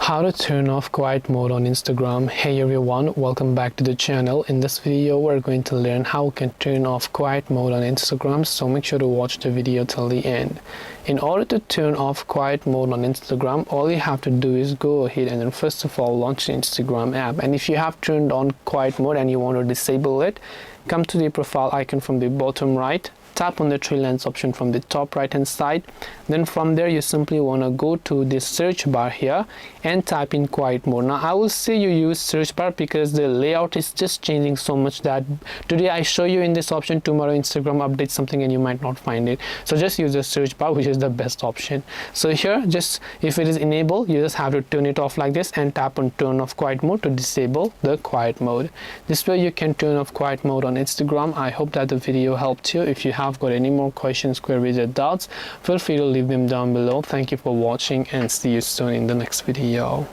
How to turn off quiet mode on Instagram. Hey everyone, welcome back to the channel. In this video we're going to learn how we can turn off quiet mode on Instagram, so make sure to watch the video till the end. In order to turn off quiet mode on Instagram, all you have to do is go ahead and then first of all launch the Instagram app. And if you have turned on quiet mode and you want to disable it, come to the profile icon from the bottom right, tap on the three lines option from the top right hand side. Then from there you simply want to go to this search bar here and type in quiet mode. Now I will say you use search bar because the layout is just changing so much that today I show you in this option, tomorrow Instagram updates something and you might not find it. So just use the search bar, which is the best option. So here, just if it is enabled, you just have to turn it off like this and tap on turn off quiet mode to disable the quiet mode. This way you can turn off quiet mode on Instagram. I hope that the video helped you. If you have got any more questions, queries or doubts, feel free to leave them down below. Thank you for watching and see you soon in the next video.